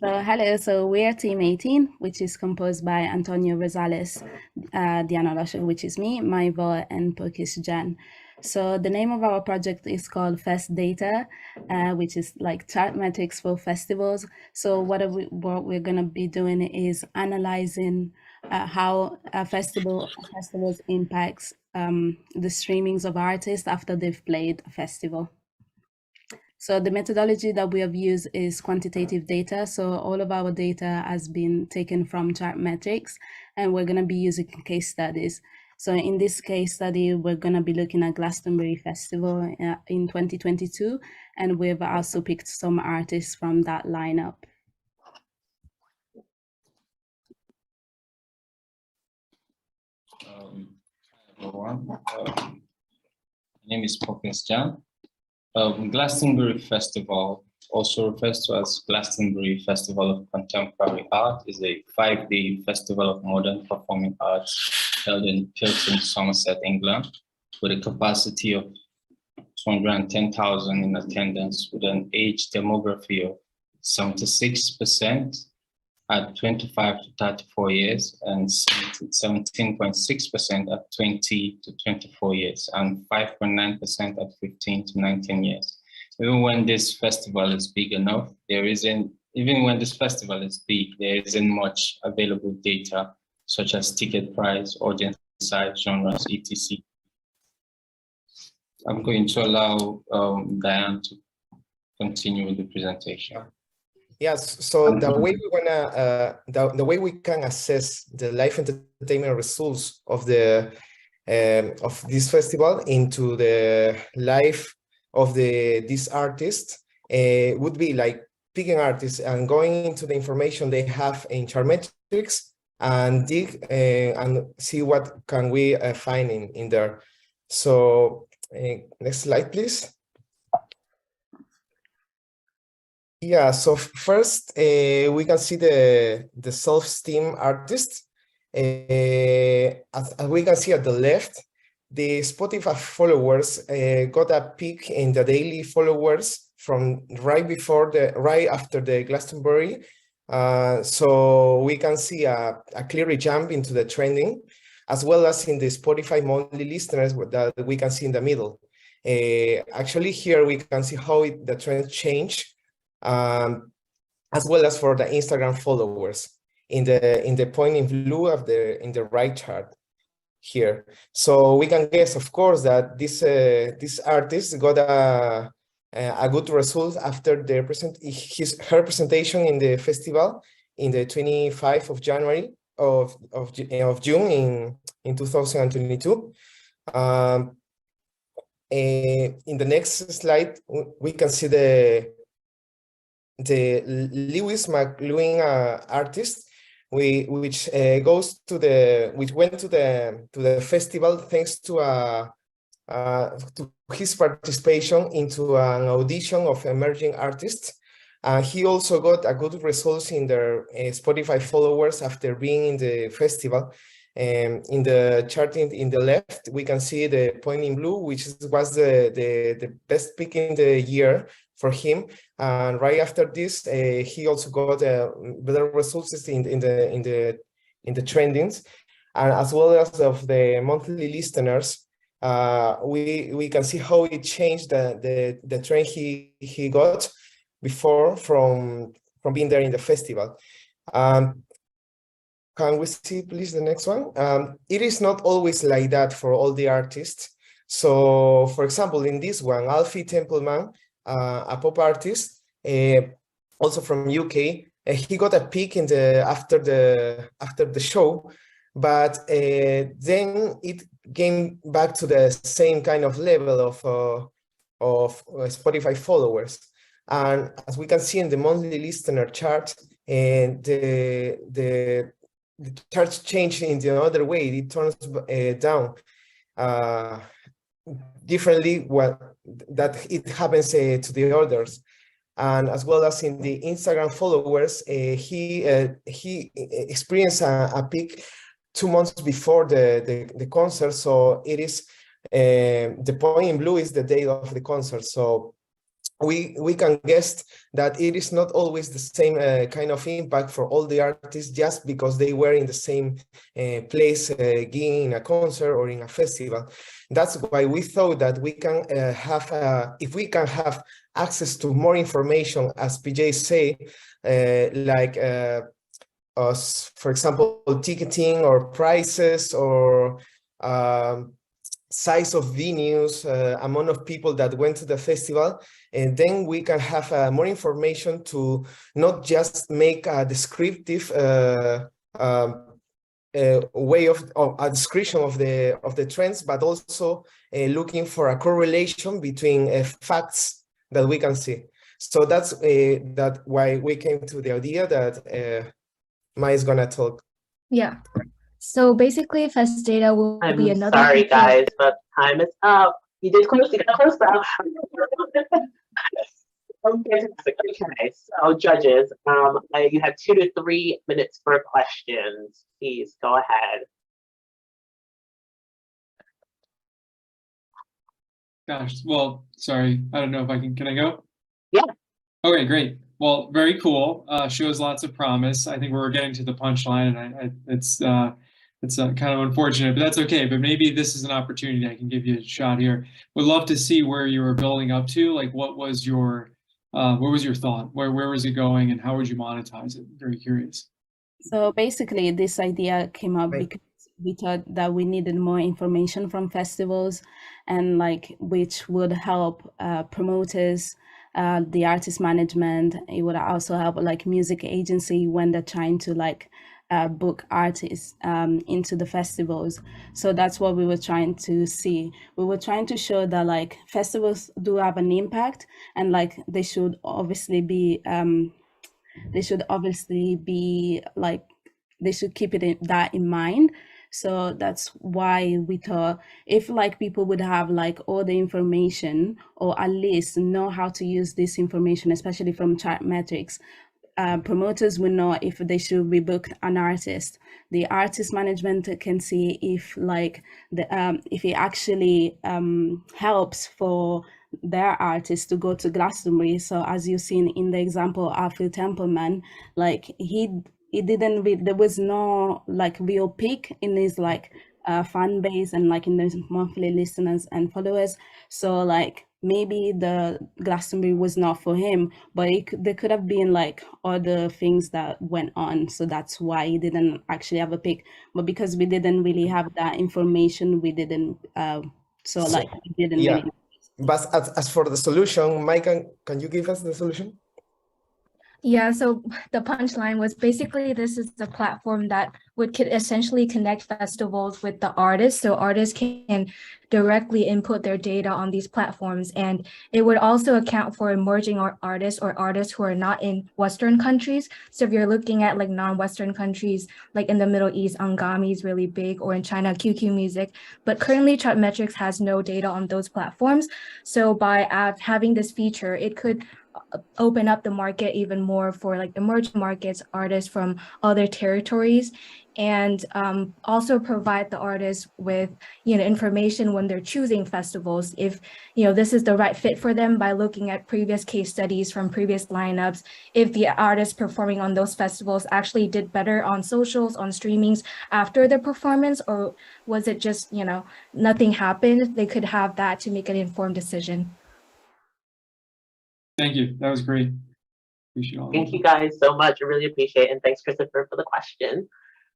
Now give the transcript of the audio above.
Hello, so we're Team 18, which is composed by Antonio Rosales, Diana Olosho, which is me, Maivo, and Pokyes Jan. So the name of our project is called FestData, which is like chart metrics for festivals. So what we're gonna be doing is analyzing how festivals impacts the streamings of artists after they've played a festival. So the methodology that we have used is quantitative data. So all of our data has been taken from chart metrics, and we're going to be using case studies. So in this case study, we're going to be looking at Glastonbury Festival in 2022, and we've also picked some artists from that lineup. Everyone, my name is Pokyes Jan. Glastonbury Festival, also refers to as Glastonbury Festival of Contemporary Art, is a 5-day festival of modern performing arts held in Pilton, Somerset, England, with a capacity of 210,000 in attendance, with an age demography of 76% at 25 to 34 years, and 17.6% at 20 to 24 years, and 5.9% at 15 to 19 years. Even when this festival is big enough, there isn't much available data, such as ticket price, audience size, genres, etc. I'm going to allow Diane to continue with the presentation. Yes, so the way we can assess the live entertainment results of this festival into the life of this artist would be like picking artists and going into the information they have in Chartmetrics and dig and see what can we find in there. So next slide, please. Yeah, so first we can see the self-esteem artist. As we can see at the left, the Spotify followers got a peak in the daily followers from right after the Glastonbury. So we can see a clear jump into the trending, as well as in the Spotify monthly listeners that we can see in the middle. Actually, here we can see how the trend changed. As well as for the Instagram followers in the point in blue in the right chart here. So we can guess, of course, that this artist got a good result after her presentation in the festival in the 25th of January of June in 2022. In the next slide, we can see the Lewis McLaughlin artist, which went to the festival thanks to his participation into an audition of emerging artists. He also got a good results in their Spotify followers after being in the festival. In the chart in the left, we can see the point in blue, which was the best pick in the year for him. And right after this, he also got better results in the trendings, and as well as of the monthly listeners. We can see how it changed the trend he got before from being there in the festival. Can we see, please, the next one? It is not always like that for all the artists. So, for example, in this one, Alfie Templeman, a pop artist, also from UK, he got a peak after the show, but then it came back to the same kind of level of Spotify followers. And as we can see in the monthly listener chart, the chart changed in the other way. It turns down differently that it happens to the others. And as well as in the Instagram followers, he experienced a peak 2 months before the concert. So it is the point in blue is the day of the concert. So we can guess that it is not always the same kind of impact for all the artists just because they were in the same place, gigging in a concert or in a festival. That's why we thought that we can if we can have access to more information, as PJ say, like for example, ticketing or prices or size of venues, amount of people that went to the festival, and then we can have more information to not just make a descriptive way of a description of the trends, but also looking for a correlation between facts that we can see. So that's why we came to the idea that Mai is gonna talk. Yeah. So basically, FestData will be another. I'm sorry, guys, but time is up. You did close. You got close up. Okay, so judges, you have 2 to 3 minutes for questions. Please go ahead. Gosh, well, sorry, I don't know if I can I go? Yeah. Okay, great. Well, very cool. Shows lots of promise. I think we're getting to the punchline, and it's kind of unfortunate, but that's okay. But maybe this is an opportunity I can give you a shot here. Would love to see where you were building up to. Like, what was your thought? Where was it going, and how would you monetize it? Very curious. So basically, this idea came up because we thought that we needed more information from festivals, and like which would help promoters, the artist management. It would also help like music agency when they're trying to like book artists into the festivals. So that's what we were trying to see. We were trying to show that like festivals do have an impact, and like they should obviously be like, they should keep that in mind. So that's why we thought if like people would have like all the information, or at least know how to use this information, especially from chart metrics, promoters will know if they should rebook an artist. The artist management can see if like if it actually helps for their artists to go to Glastonbury. So as you've seen in the example, Alfie Templeman, like he didn't there was no like real peak in his like fan base and like in those monthly listeners and followers. So like maybe the Glastonbury was not for him, but there could have been like other things that went on. So that's why he didn't actually have a pick. But because we didn't really have that information, we didn't, like we didn't yeah. really. But as for the solution, Mike, can you give us the solution? Yeah, so the punchline was basically this is a platform that could essentially connect festivals with the artists, so artists can directly input their data on these platforms, and it would also account for emerging artists or artists who are not in Western countries. So if you're looking at like non-Western countries, like in the Middle East, Angami is really big, or in China, QQ Music, but currently Chartmetrics has no data on those platforms. So by having this feature, it could open up the market even more for like emerging markets, artists from other territories, and also provide the artists with information when they're choosing festivals, if this is the right fit for them, by looking at previous case studies from previous lineups, if the artists performing on those festivals actually did better on socials, on streamings after the performance, or was it just nothing happened. They could have that to make an informed decision. Thank you. That was great. Appreciate all. Thank you guys so much. I really appreciate it. And thanks, Christopher, for the question.